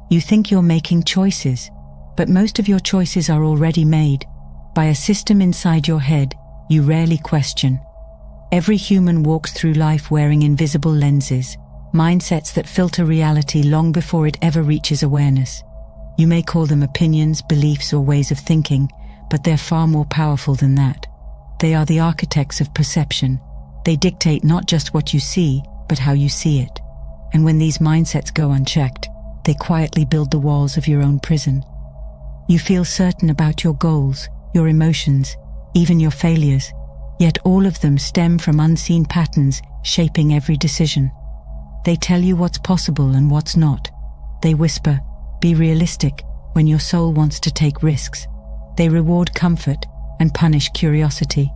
You think you're making choices, but most of your choices are already made by a system inside your head you rarely question. Every human walks through life wearing invisible lenses, mindsets that filter reality long before it ever reaches awareness. You may call them opinions, beliefs, or ways of thinking, but they're far more powerful than that. They are the architects of perception. They dictate not just what you see, but how you see it. And when these mindsets go unchecked, they quietly build the walls of your own prison. You feel certain about your goals, your emotions, even your failures, yet all of them stem from unseen patterns shaping every decision. They tell you what's possible and what's not. They whisper, "Be realistic," when your soul wants to take risks. They reward comfort and punish curiosity.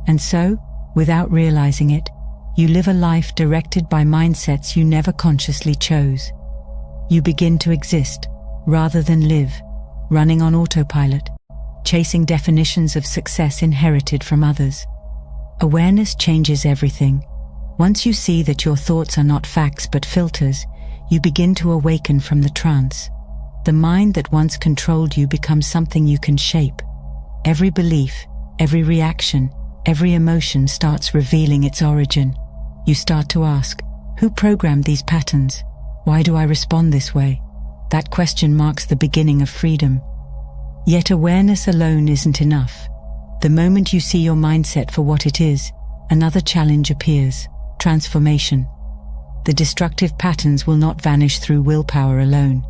And so, without realizing it, you live a life directed by mindsets you never consciously chose. You begin to exist, rather than live, running on autopilot, chasing definitions of success inherited from others. Awareness changes everything. Once you see that your thoughts are not facts but filters, you begin to awaken from the trance. The mind that once controlled you becomes something you can shape. Every belief, every reaction, every emotion starts revealing its origin. You start to ask, who programmed these patterns? Why do I respond this way? That question marks the beginning of freedom. Yet awareness alone isn't enough. The moment you see your mindset for what it is, another challenge appears: transformation. The destructive patterns will not vanish through willpower alone.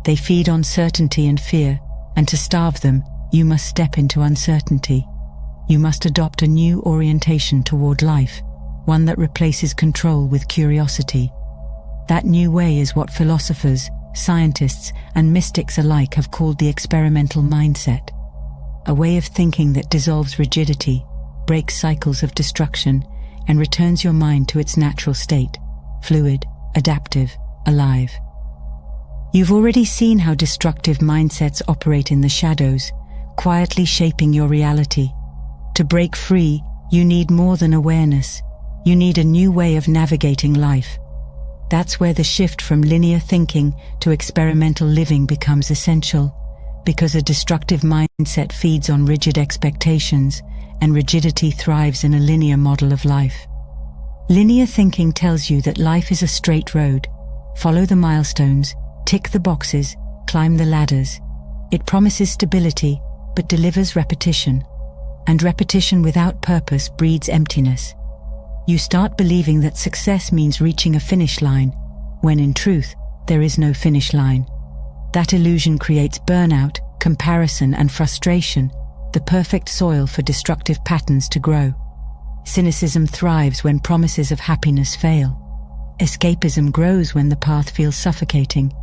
They feed on certainty and fear, and to starve them, you must step into uncertainty. You must adopt a new orientation toward life, one that replaces control with curiosity. That new way is what philosophers, scientists, and mystics alike have called the experimental mindset. A way of thinking that dissolves rigidity, breaks cycles of destruction, and returns your mind to its natural state, fluid, adaptive, alive. You've already seen how destructive mindsets operate in the shadows, quietly shaping your reality. To break free, you need more than awareness. You need a new way of navigating life. That's where the shift from linear thinking to experimental living becomes essential, because a destructive mindset feeds on rigid expectations, and rigidity thrives in a linear model of life. Linear thinking tells you that life is a straight road. Follow the milestones, tick the boxes, climb the ladders. It promises stability, but delivers repetition. And repetition without purpose breeds emptiness. You start believing that success means reaching a finish line, when in truth, there is no finish line. That illusion creates burnout, comparison, and frustration, the perfect soil for destructive patterns to grow. Cynicism thrives when promises of happiness fail. Escapism grows when the path feels suffocating.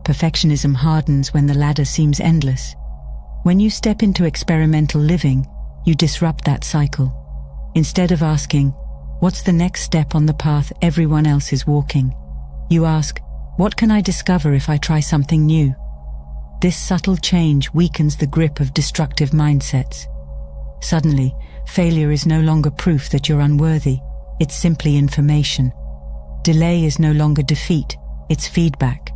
Perfectionism hardens when the ladder seems endless. When you step into experimental living, you disrupt that cycle. Instead of asking, "What's the next step on the path everyone else is walking?" you ask, "What can I discover if I try something new?" This subtle change weakens the grip of destructive mindsets. Suddenly, failure is no longer proof that you're unworthy, it's simply information. Delay is no longer defeat, it's feedback.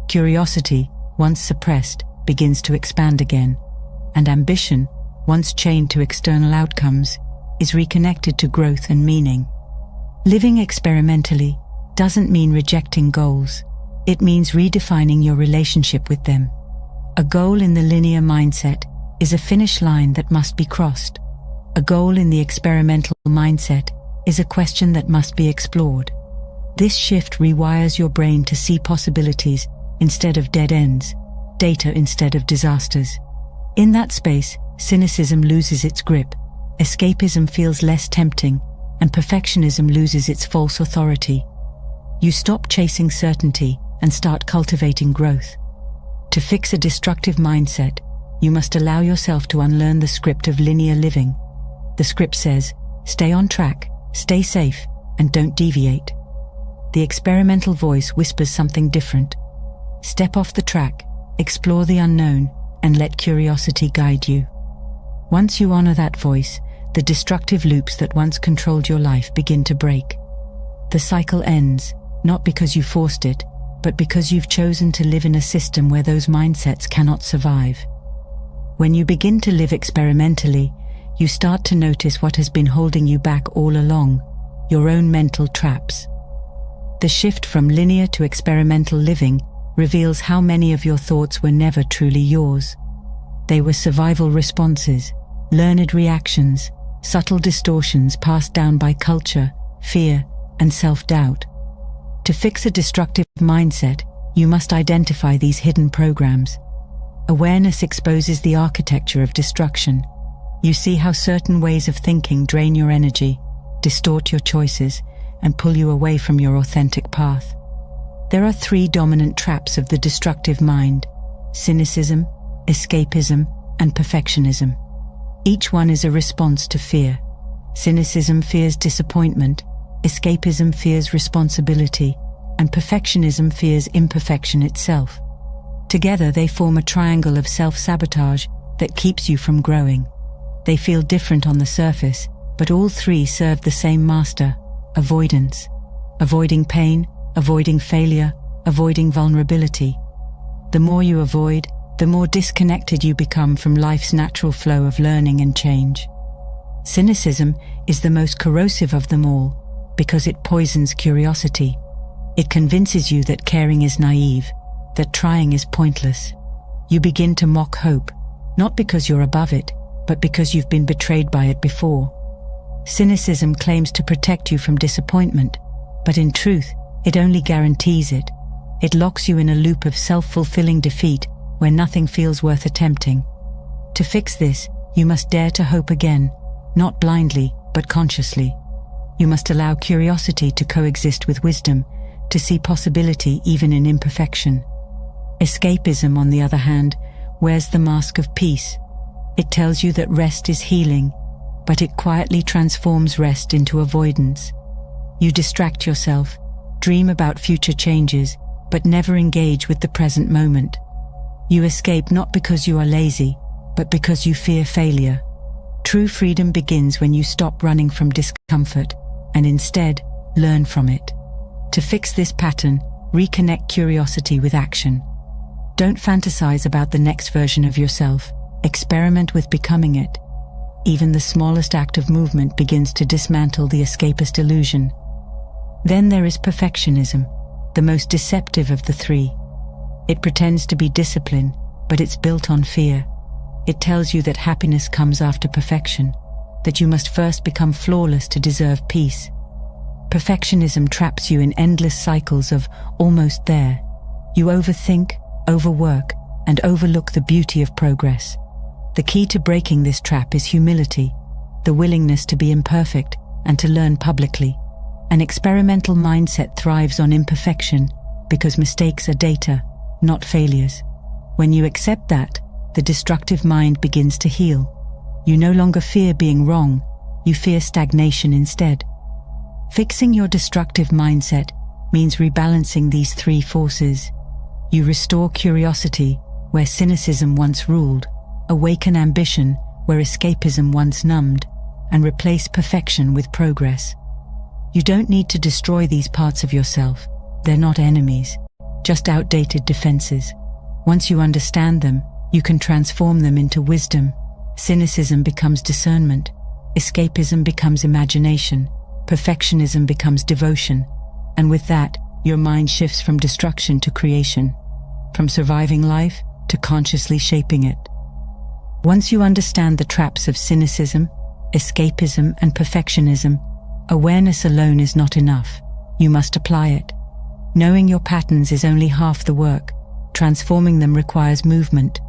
Curiosity, once suppressed, begins to expand again. And ambition, once chained to external outcomes, is reconnected to growth and meaning. Living experimentally doesn't mean rejecting goals. It means redefining your relationship with them. A goal in the linear mindset is a finish line that must be crossed. A goal in the experimental mindset is a question that must be explored. This shift rewires your brain to see possibilities instead of dead ends, data instead of disasters. In that space, cynicism loses its grip, escapism feels less tempting, and perfectionism loses its false authority. You stop chasing certainty and start cultivating growth. To fix a destructive mindset, you must allow yourself to unlearn the script of linear living. The script says, stay on track, stay safe, and don't deviate. The experimental voice whispers something different. Step off the track, explore the unknown, and let curiosity guide you. Once you honor that voice, the destructive loops that once controlled your life begin to break. The cycle ends, not because you forced it, but because you've chosen to live in a system where those mindsets cannot survive. When you begin to live experimentally, you start to notice what has been holding you back all along, your own mental traps. The shift from linear to experimental living reveals how many of your thoughts were never truly yours. They were survival responses, learned reactions, subtle distortions passed down by culture, fear, and self-doubt. To fix a destructive mindset, you must identify these hidden programs. Awareness exposes the architecture of destruction. You see how certain ways of thinking drain your energy, distort your choices, and pull you away from your authentic path. There are 3 dominant traps of the destructive mind: cynicism, escapism, and perfectionism. Each one is a response to fear. Cynicism fears disappointment, escapism fears responsibility, and perfectionism fears imperfection itself. Together they form a triangle of self-sabotage that keeps you from growing. They feel different on the surface, but all 3 serve the same master: avoidance. Avoiding pain, avoiding failure, avoiding vulnerability. The more you avoid, the more disconnected you become from life's natural flow of learning and change. Cynicism is the most corrosive of them all because it poisons curiosity. It convinces you that caring is naive, that trying is pointless. You begin to mock hope, not because you're above it, but because you've been betrayed by it before. Cynicism claims to protect you from disappointment, but in truth, it only guarantees it. It locks you in a loop of self-fulfilling defeat where nothing feels worth attempting. To fix this, you must dare to hope again, not blindly, but consciously. You must allow curiosity to coexist with wisdom, to see possibility even in imperfection. Escapism, on the other hand, wears the mask of peace. It tells you that rest is healing, but it quietly transforms rest into avoidance. You distract yourself, dream about future changes, but never engage with the present moment. You escape not because you are lazy, but because you fear failure. True freedom begins when you stop running from discomfort and instead learn from it. To fix this pattern, reconnect curiosity with action. Don't fantasize about the next version of yourself. Experiment with becoming it. Even the smallest act of movement begins to dismantle the escapist illusion. Then there is perfectionism, the most deceptive of the 3. It pretends to be discipline, but it's built on fear. It tells you that happiness comes after perfection, that you must first become flawless to deserve peace. Perfectionism traps you in endless cycles of almost there. You overthink, overwork, and overlook the beauty of progress. The key to breaking this trap is humility, the willingness to be imperfect and to learn publicly. An experimental mindset thrives on imperfection because mistakes are data, not failures. When you accept that, the destructive mind begins to heal. You no longer fear being wrong, you fear stagnation instead. Fixing your destructive mindset means rebalancing these 3 forces. You restore curiosity where cynicism once ruled, awaken ambition where escapism once numbed, and replace perfection with progress. You don't need to destroy these parts of yourself. They're not enemies, just outdated defenses. Once you understand them, you can transform them into wisdom. Cynicism becomes discernment, escapism becomes imagination, perfectionism becomes devotion, and with that, your mind shifts from destruction to creation, from surviving life to consciously shaping it. Once you understand the traps of cynicism, escapism, and perfectionism, awareness alone is not enough. You must apply it. Knowing your patterns is only half the work. Transforming them requires movement.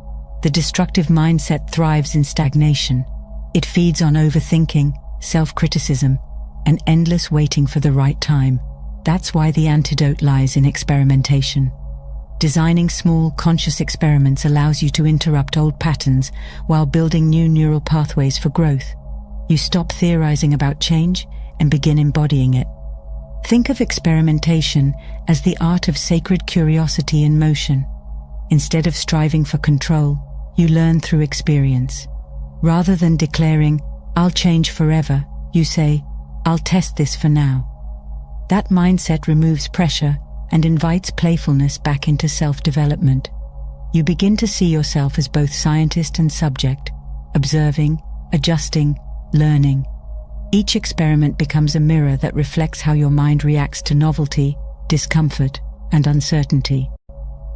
The destructive mindset thrives in stagnation. It feeds on overthinking, self-criticism, and endless waiting for the right time. That's why the antidote lies in experimentation. Designing small, conscious experiments allows you to interrupt old patterns while building new neural pathways for growth. You stop theorizing about change and begin embodying it. Think of experimentation as the art of sacred curiosity in motion. Instead of striving for control, you learn through experience. Rather than declaring, "I'll change forever," you say, "I'll test this for now." That mindset removes pressure and invites playfulness back into self-development. You begin to see yourself as both scientist and subject, observing, adjusting, learning. Each experiment becomes a mirror that reflects how your mind reacts to novelty, discomfort, and uncertainty.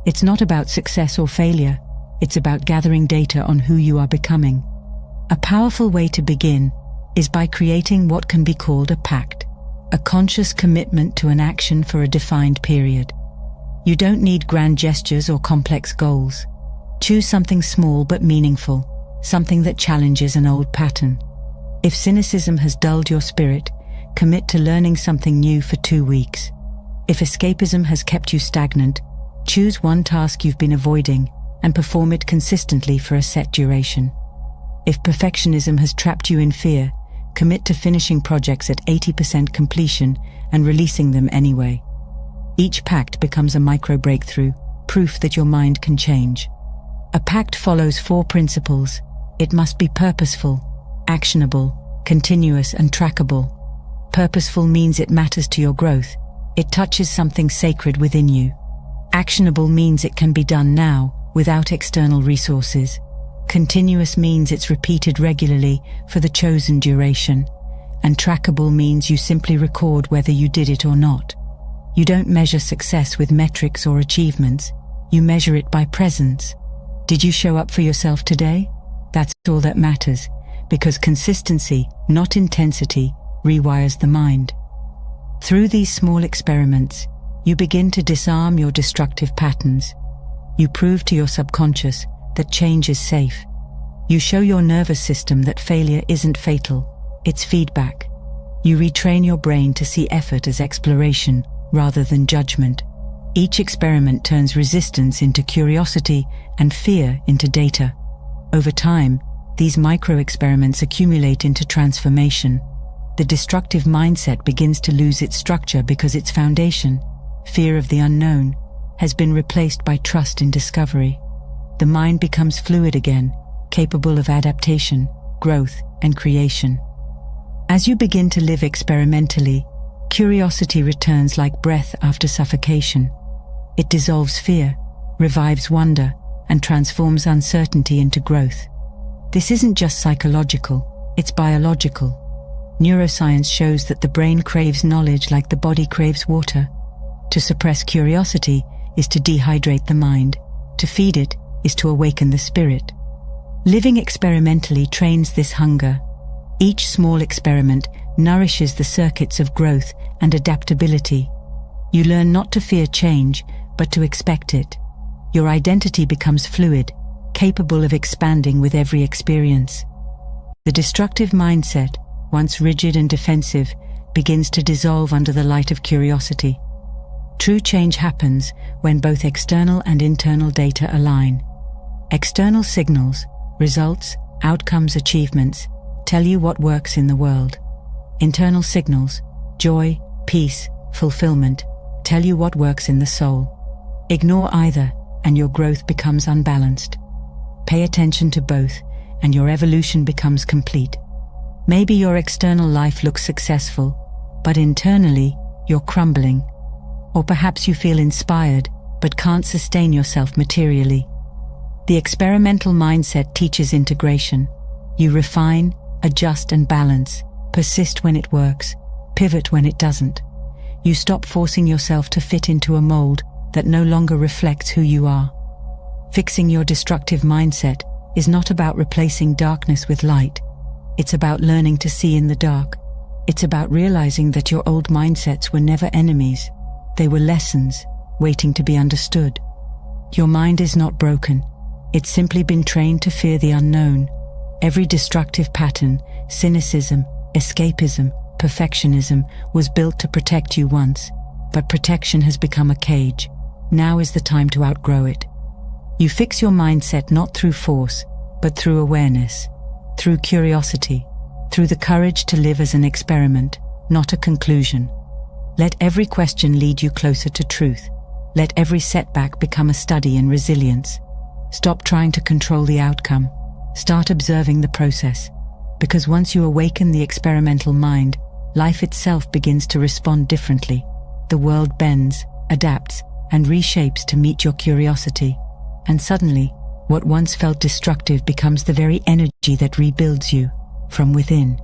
It's not about success or failure, it's about gathering data on who you are becoming. A powerful way to begin is by creating what can be called a pact, a conscious commitment to an action for a defined period. You don't need grand gestures or complex goals. Choose something small but meaningful, something that challenges an old pattern. If cynicism has dulled your spirit, commit to learning something new for 2 weeks. If escapism has kept you stagnant, choose one task you've been avoiding and perform it consistently for a set duration. If perfectionism has trapped you in fear, commit to finishing projects at 80% completion and releasing them anyway. Each pact becomes a micro-breakthrough, proof that your mind can change. A pact follows 4 principles. It must be purposeful, actionable, continuous, and trackable. Purposeful means it matters to your growth. It touches something sacred within you. Actionable means it can be done now, without external resources. Continuous means it's repeated regularly for the chosen duration. And trackable means you simply record whether you did it or not. You don't measure success with metrics or achievements. You measure it by presence. Did you show up for yourself today? That's all that matters, because consistency, not intensity, rewires the mind. Through these small experiments, you begin to disarm your destructive patterns. You prove to your subconscious that change is safe. You show your nervous system that failure isn't fatal, it's feedback. You retrain your brain to see effort as exploration rather than judgment. Each experiment turns resistance into curiosity and fear into data. Over time, these micro-experiments accumulate into transformation. The destructive mindset begins to lose its structure because its foundation, fear of the unknown, has been replaced by trust in discovery. The mind becomes fluid again, capable of adaptation, growth, and creation. As you begin to live experimentally, curiosity returns like breath after suffocation. It dissolves fear, revives wonder, and transforms uncertainty into growth. This isn't just psychological, it's biological. Neuroscience shows that the brain craves knowledge like the body craves water. To suppress curiosity is to dehydrate the mind. To feed it is to awaken the spirit. Living experimentally trains this hunger. Each small experiment nourishes the circuits of growth and adaptability. You learn not to fear change, but to expect it. Your identity becomes fluid, capable of expanding with every experience. The destructive mindset, once rigid and defensive, begins to dissolve under the light of curiosity. True change happens when both external and internal data align. External signals, results, outcomes, achievements, tell you what works in the world. Internal signals, joy, peace, fulfillment, tell you what works in the soul. Ignore either, and your growth becomes unbalanced. Pay attention to both, and your evolution becomes complete. Maybe your external life looks successful, but internally, you're crumbling. Or perhaps you feel inspired, but can't sustain yourself materially. The experimental mindset teaches integration. You refine, adjust, and balance, persist when it works, pivot when it doesn't. You stop forcing yourself to fit into a mold that no longer reflects who you are. Fixing your destructive mindset is not about replacing darkness with light. It's about learning to see in the dark. It's about realizing that your old mindsets were never enemies. They were lessons, waiting to be understood. Your mind is not broken. It's simply been trained to fear the unknown. Every destructive pattern, cynicism, escapism, perfectionism, was built to protect you once, but protection has become a cage. Now is the time to outgrow it. You fix your mindset not through force, but through awareness, through curiosity, through the courage to live as an experiment, not a conclusion. Let every question lead you closer to truth. Let every setback become a study in resilience. Stop trying to control the outcome. Start observing the process. Because once you awaken the experimental mind, life itself begins to respond differently. The world bends, adapts, and reshapes to meet your curiosity. And suddenly, what once felt destructive becomes the very energy that rebuilds you from within.